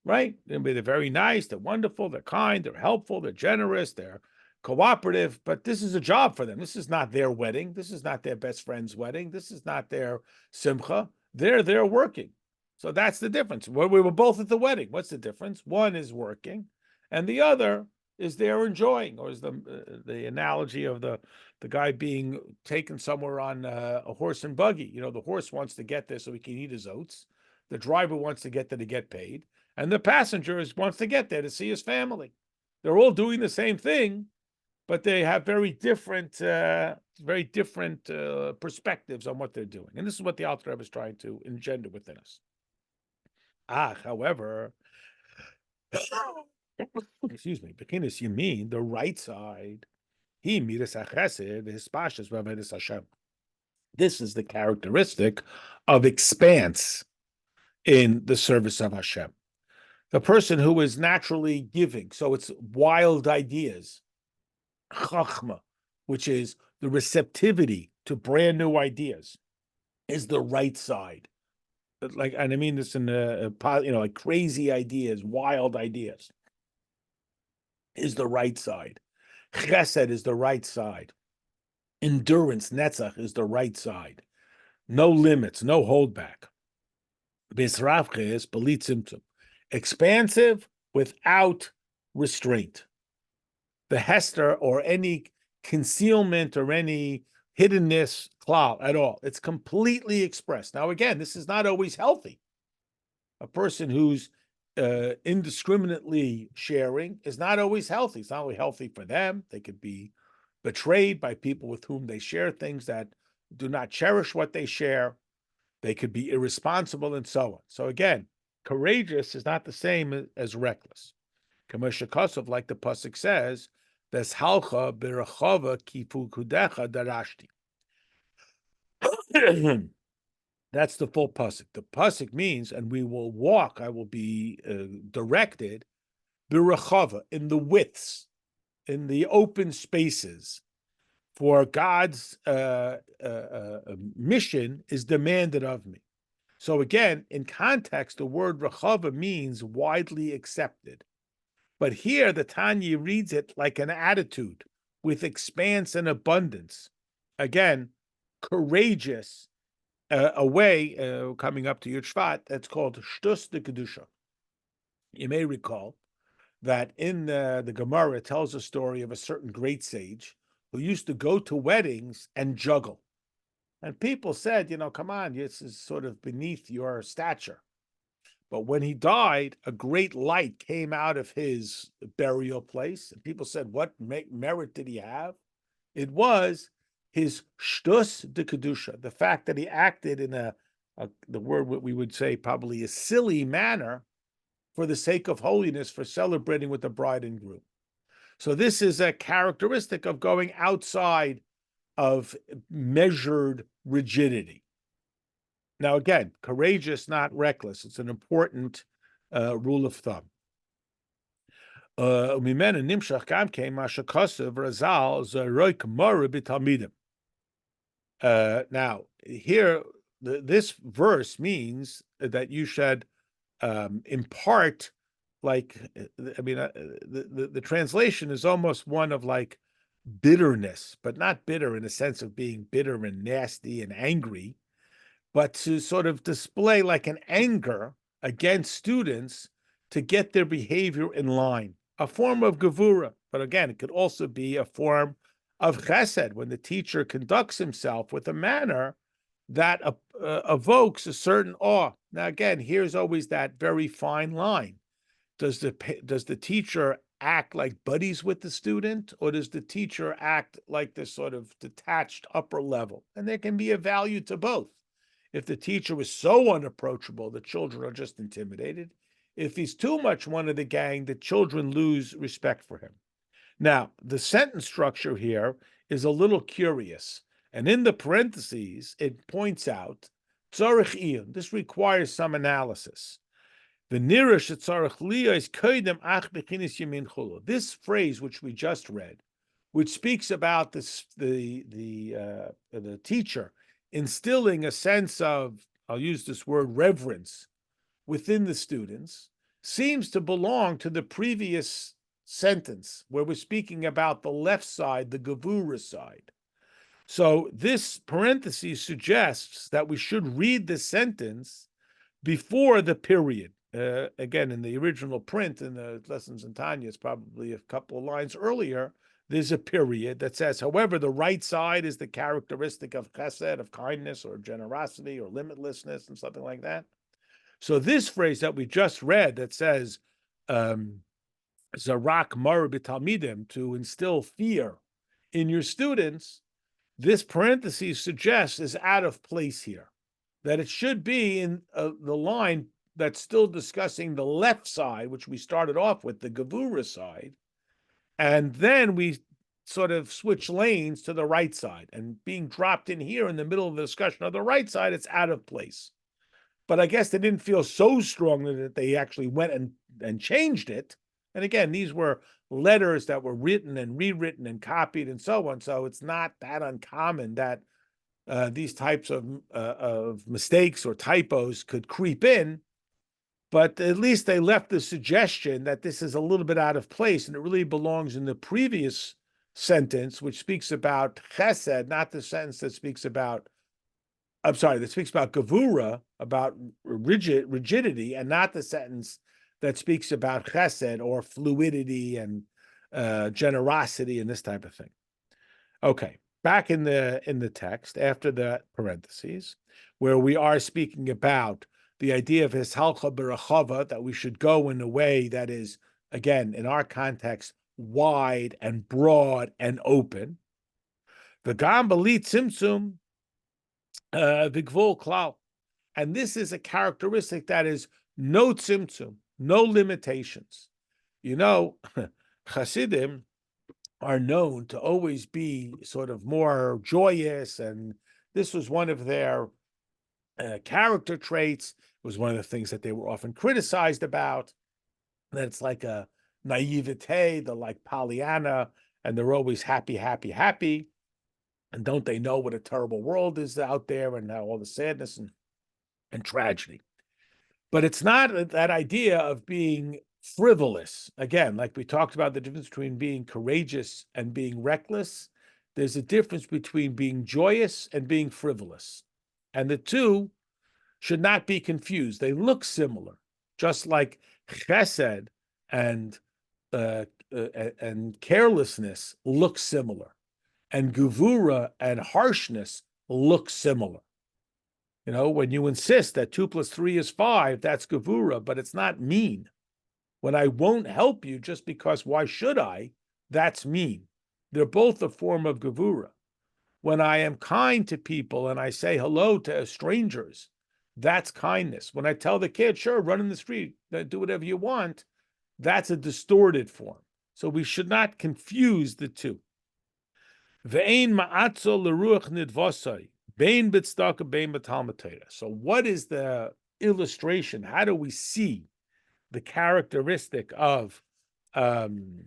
right. They're very nice. They're wonderful. They're kind. They're helpful. They're generous. They're cooperative. But this is a job for them. This is not their wedding. This is not their best friend's wedding. This is not their simcha. They're working. So that's the difference. We were both at the wedding. What's the difference? One is working, and the other is they're enjoying, or is the analogy of the guy being taken somewhere on a horse and buggy. The horse wants to get there so he can eat his oats. The driver wants to get there to get paid, and the passenger wants to get there to see his family. They're all doing the same thing, but they have very different perspectives on what they're doing. And this is what the Alter Rebbe is trying to engender within us. However, excuse me, Bekinis, you mean the right side. This is the characteristic of expanse in the service of Hashem. The person who is naturally giving, so it's wild ideas, chachma, which is the receptivity to brand new ideas, is the right side. And I mean this in like crazy ideas, wild ideas, is the right side. Chesed is the right side. Endurance, netzach, is the right side. No limits, no holdback. Bisravche is belit symptom. Expansive without restraint. The hester or any concealment or any hiddenness klal at all. It's completely expressed. Now, again, this is not always healthy. A person who's indiscriminately sharing is not always healthy. It's not only healthy for them. They could be betrayed by people with whom they share things that do not cherish what they share. They could be irresponsible and so on. So again, courageous is not the same as reckless. Kamesha Kosov, like the pasuk says, "Veshalcha berachava kifukudecha darashti." That's the full pasuk. The pasuk means, and we will walk. I will be directed berachava, in the widths, in the open spaces, for God's mission is demanded of me. So again, in context, the word rechava means widely accepted. But here the Tanya reads it like an attitude with expanse and abundance. Again, courageous, a way coming up to your Shvat that's called Shtus de Kedusha. You may recall that in the Gemara it tells a story of a certain great sage who used to go to weddings and juggle. And people said, come on, this is sort of beneath your stature. But when he died, a great light came out of his burial place. And people said, what merit did he have? It was his shtus de kedusha, the fact that he acted in the word what we would say probably a silly manner for the sake of holiness, for celebrating with the bride and groom. So this is a characteristic of going outside of measured rigidity. Now, again, courageous, not reckless. It's an important rule of thumb. Now, here, this verse means that you should impart, the translation is almost one of like bitterness, but not bitter in a sense of being bitter and nasty and angry, but to sort of display like an anger against students to get their behavior in line, a form of gevura. But again, it could also be a form of chesed when the teacher conducts himself with a manner that evokes a certain awe. Now, again, here's always that very fine line. Does the teacher act like buddies with the student, or does the teacher act like this sort of detached upper level? And there can be a value to both. If the teacher is so unapproachable, the children are just intimidated. If he's too much one of the gang, the children lose respect for him. Now, the sentence structure here is a little curious. And in the parentheses, it points out, tzorich iyun. This requires some analysis. The nirish tzorich liya is koidem ach bechinis yamin chulu. This phrase, which we just read, which speaks about this, the teacher instilling a sense of, I'll use this word, reverence within the students, seems to belong to the previous sentence where we're speaking about the left side, the gevura side. So this parenthesis suggests that we should read the sentence before the period. Again, in the original print, in the Lessons in Tanya, it's probably a couple of lines earlier, there's a period that says, however, the right side is the characteristic of chesed, of kindness or generosity or limitlessness and something like that. So this phrase that we just read that says, Zarak mar b'talmidim, to instill fear in your students, this parenthesis suggests is out of place here, that it should be in the line that's still discussing the left side, which we started off with, the gevura side, and then we sort of switch lanes to the right side. And being dropped in here in the middle of the discussion of the right side, it's out of place. But I guess they didn't feel so strongly that they actually went and changed it. And again, these were letters that were written and rewritten and copied and so on. So it's not that uncommon that these types of mistakes or typos could creep in. But at least they left the suggestion that this is a little bit out of place and it really belongs in the previous sentence, which speaks about chesed, not the sentence that speaks about, that speaks about gevura, about rigidity, and not the sentence that speaks about chesed or fluidity and generosity and this type of thing. Okay, back in the text, after the parentheses, where we are speaking about the idea of hishalcha berachava, that we should go in a way that is, again, in our context, wide and broad and open. V'gam b'li tzimtzum v'gvul klal. And this is a characteristic that is no tzimtzum, no limitations. You know, Hasidim are known to always be sort of more joyous, and this was one of their character traits. It was one of the things that they were often criticized about, that it's like a naivete, they're like Pollyanna, and they're always happy, happy, happy. And don't they know what a terrible world is out there and all the sadness? And and tragedy. But it's not that idea of being frivolous. Again, like we talked about the difference between being courageous and being reckless. There's a difference between being joyous and being frivolous. And the two should not be confused. They look similar, just like chesed and carelessness look similar, and gevura and harshness look similar. You know, when you insist that 2 + 3 is 5, that's gevura, but it's not mean. When I won't help you just because why should I, that's mean. They're both a form of gevura. When I am kind to people and I say hello to strangers, that's kindness. When I tell the kid, sure, run in the street, do whatever you want, that's a distorted form. So we should not confuse the two. Ve'ein ma'atzo l'ruach nidvosai, bein b'tzedakah, bein b'talmud Torah. So what is the illustration? How do we see the characteristic of chesed?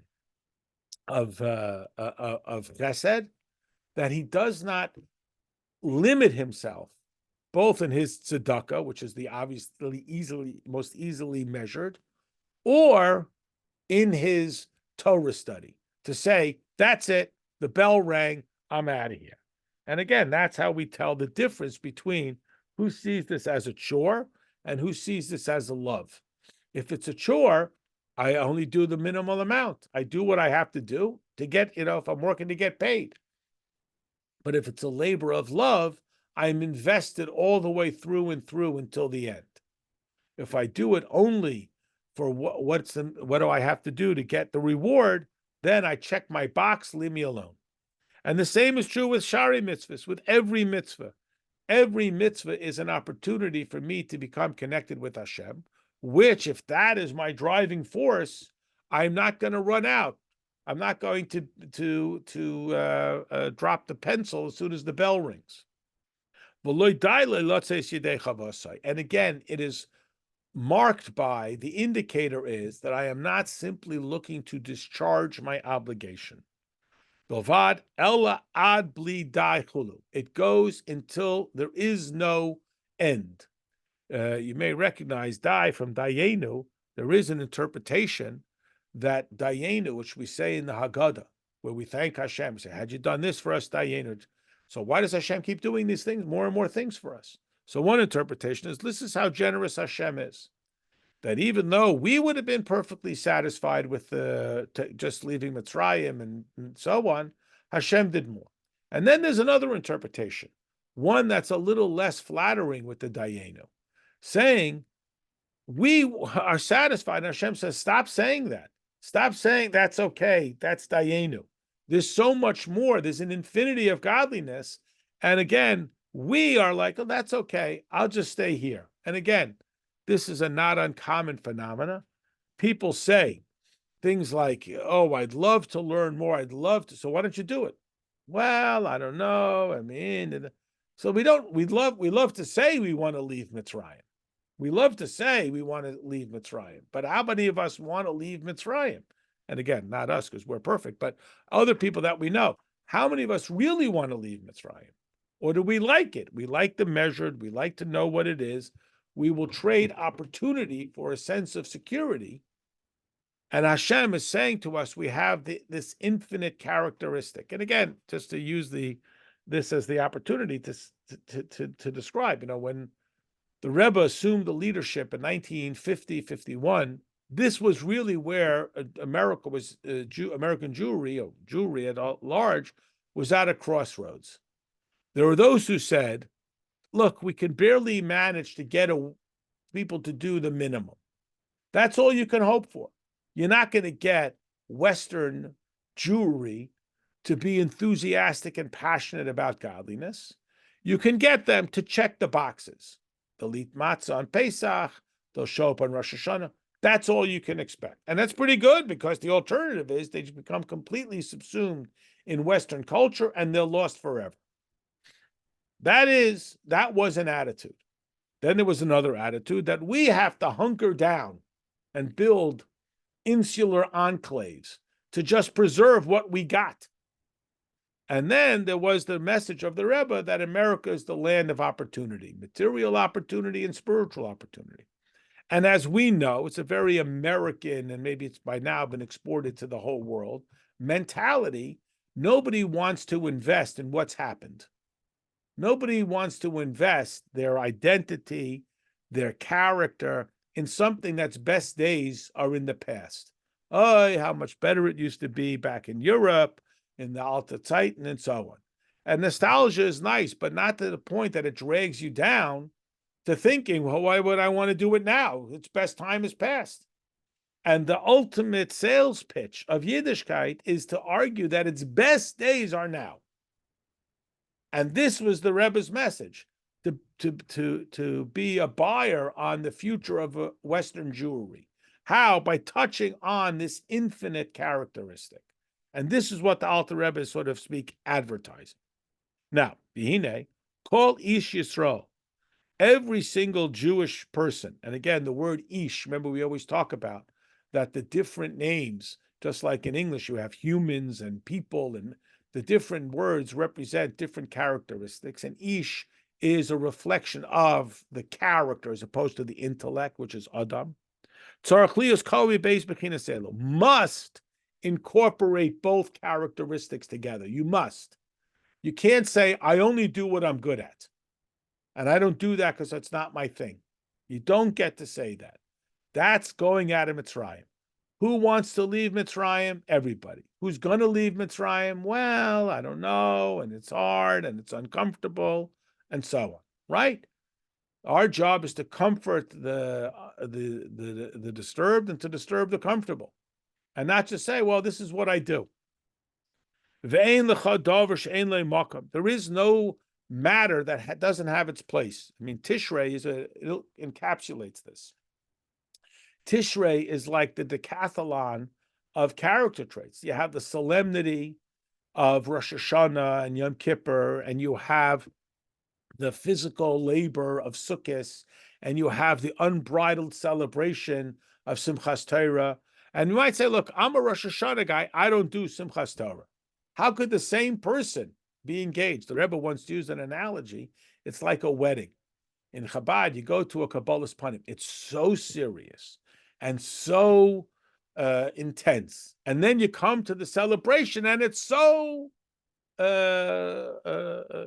That he does not limit himself, both in his tzedakah, which is the obviously most easily measured, or in his Torah study, to say, that's it, the bell rang, I'm out of here. And again, that's how we tell the difference between who sees this as a chore and who sees this as a love. If it's a chore, I only do the minimal amount. I do what I have to do to get, if I'm working to get paid. But if it's a labor of love, I'm invested all the way through and through until the end. If I do it only for what do I have to do to get the reward, then I check my box, leave me alone. And the same is true with shari mitzvahs, with every mitzvah. Every mitzvah is an opportunity for me to become connected with Hashem, which, if that is my driving force, I'm not going to run out. I'm not going to drop the pencil as soon as the bell rings. And again, it is marked by, the indicator is that I am not simply looking to discharge my obligation. It goes until there is no end. You may recognize die from dayenu. There is an interpretation that dayenu, which we say in the Haggadah, where we thank Hashem, say, had you done this for us, dayenu. So why does Hashem keep doing these things, more and more things for us? So one interpretation is, this is how generous Hashem is. That even though we would have been perfectly satisfied with just leaving Mitzrayim and so on, Hashem did more. And then there's another interpretation, one that's a little less flattering with the dayenu, saying, we are satisfied. And Hashem says, stop saying that. Stop saying that's okay. That's dayenu. There's so much more. There's an infinity of godliness. And again, we are like, oh, that's okay. I'll just stay here. And again, this is a not uncommon phenomena. People say things like, oh, I'd love to learn more. I'd love to. So why don't you do it? Well, I don't know. I mean, so we love to say we want to leave Mitzrayim. We love to say we want to leave Mitzrayim, but how many of us want to leave Mitzrayim? And again, not us because we're perfect, but other people that we know. How many of us really want to leave Mitzrayim? Or do we like it? We like the measured. We like to know what it is. We will trade opportunity for a sense of security. And Hashem is saying to us, we have this infinite characteristic. And again, just to use this as the opportunity to describe, when the Rebbe assumed the leadership in 1950-51, this was really where America was, American Jewry, or Jewry at large, was at a crossroads. There were those who said, look, we can barely manage to get people to do the minimum. That's all you can hope for. You're not going to get Western Jewry to be enthusiastic and passionate about godliness. You can get them to check the boxes. They'll eat matzah on Pesach. They'll show up on Rosh Hashanah. That's all you can expect. And that's pretty good, because the alternative is they become completely subsumed in Western culture and they're lost forever. That was an attitude. Then there was another attitude that we have to hunker down and build insular enclaves to just preserve what we got. And then there was the message of the Rebbe that America is the land of opportunity, material opportunity and spiritual opportunity. And as we know, it's a very American, and maybe it's by now been exported to the whole world, mentality. Nobody wants to invest in what's happened. Nobody wants to invest their identity, their character in something that's best days are in the past. Oh, how much better it used to be back in Europe, in the Alta Titan, and so on. And nostalgia is nice, but not to the point that it drags you down to thinking, well, why would I want to do it now? Its best time is past. And the ultimate sales pitch of Yiddishkeit is to argue that its best days are now. And this was the Rebbe's message, to be a buyer on the future of Western Jewry. How? By touching on this infinite characteristic. And this is what the Alter Rebbe is sort of advertising. Now, Bihine, call Ish Yisrael. Every single Jewish person, and again, the word Ish, remember we always talk about that the different names, just like in English, you have humans and people, and the different words represent different characteristics, and Ish is a reflection of the character as opposed to the intellect, which is Adam. Must incorporate both characteristics together. You must. You can't say, I only do what I'm good at. And I don't do that because that's not my thing. You don't get to say that. That's going out of Mitzrayim. Who wants to leave Mitzrayim? Everybody. Who's going to leave Mitzrayim? Well, I don't know, and it's hard, and it's uncomfortable, and so on. Right? Our job is to comfort the disturbed and to disturb the comfortable, and not just say, "Well, this is what I do." There is no matter that doesn't have its place. I mean, Tishrei it encapsulates this. Tishrei is like the decathlon of character traits. You have the solemnity of Rosh Hashanah and Yom Kippur, and you have the physical labor of Sukkot, and you have the unbridled celebration of Simchas Torah. And you might say, look, I'm a Rosh Hashanah guy. I don't do Simchas Torah. How could the same person be engaged? The Rebbe once used an analogy. It's like a wedding. In Chabad, you go to a Kabbalah's Panim. It's so serious and so intense. And then you come to the celebration and it's so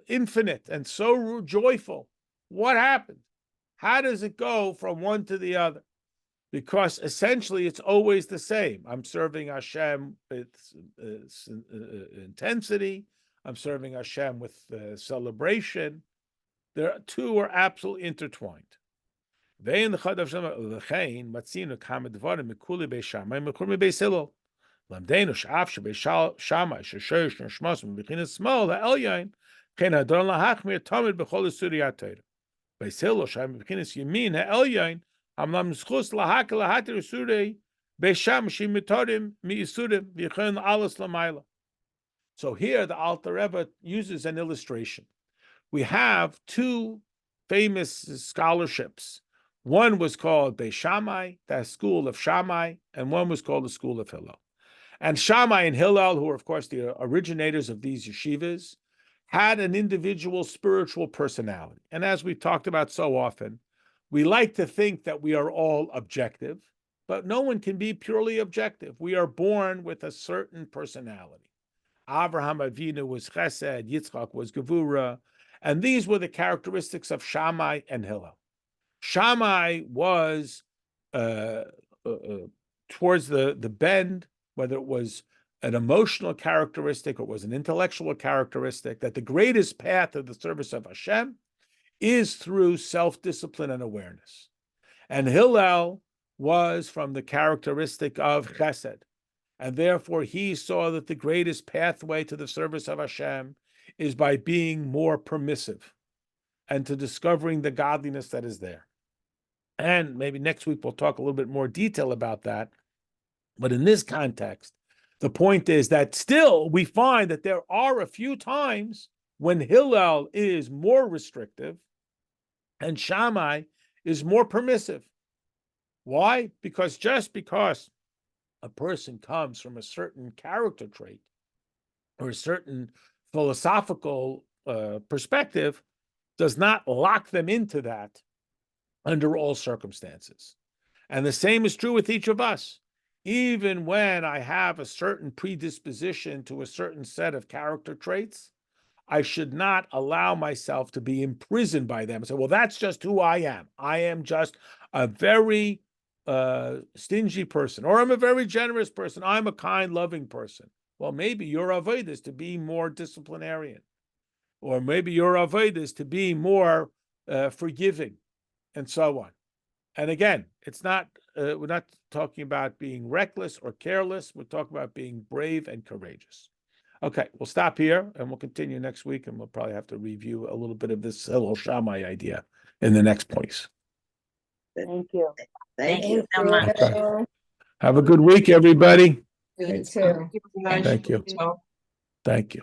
infinite and so joyful. What happened? How does it go from one to the other? Because essentially it's always the same. I'm serving Hashem with intensity. I'm serving Hashem with celebration. The two are absolutely intertwined. Lamdeinu sh'af shebei Shammai sheshorish neshmas b'chinas smol ha'elyon chen hadron lahachmir tamid b'chol isuri ha'Torah. Beis Hillel sh'am b'chinas yamin ha'elyon hamlam schus lahakel lahatir isuri beis Shammai shemitarim mi'isurim v'yichon alas lamayla. So here the Alter Rebbe uses an illustration. We have two famous scholarships. One was called Beis Shammai, the school of Shammai, and one was called the school of Hillel. And Shammai and Hillel, who are, of course, the originators of these yeshivas, had an individual spiritual personality. And as we've talked about so often, we like to think that we are all objective, but no one can be purely objective. We are born with a certain personality. Abraham Avinu was Chesed, Yitzchak was Gevura, and these were the characteristics of Shammai and Hillel. Shammai was towards the bend, whether it was an emotional characteristic or it was an intellectual characteristic, that the greatest path of the service of Hashem is through self-discipline and awareness. And Hillel was from the characteristic of Chesed, and therefore he saw that the greatest pathway to the service of Hashem is by being more permissive and to discovering the godliness that is there. And maybe next week we'll talk a little bit more detail about that. But in this context, the point is that still we find that there are a few times when Hillel is more restrictive and Shammai is more permissive. Why? Because just because a person comes from a certain character trait or a certain philosophical perspective does not lock them into that under all circumstances. And the same is true with each of us. Even when I have a certain predisposition to a certain set of character traits, I should not allow myself to be imprisoned by them and say, well, that's just who I am. I am just a very stingy person, or I'm a very generous person. I'm a kind, loving person. Well, maybe your avodah is to be more disciplinarian, or maybe your avodah is to be more forgiving, and so on. And again, it's not, we're not talking about being reckless or careless. We're talking about being brave and courageous. Okay, we'll stop here and we'll continue next week, and we'll probably have to review a little bit of this Hillel Shammai idea in the next place. Thank you. Thank you so much. Okay. Have a good week, everybody. You too. Guys. Thank you. So- Thank you.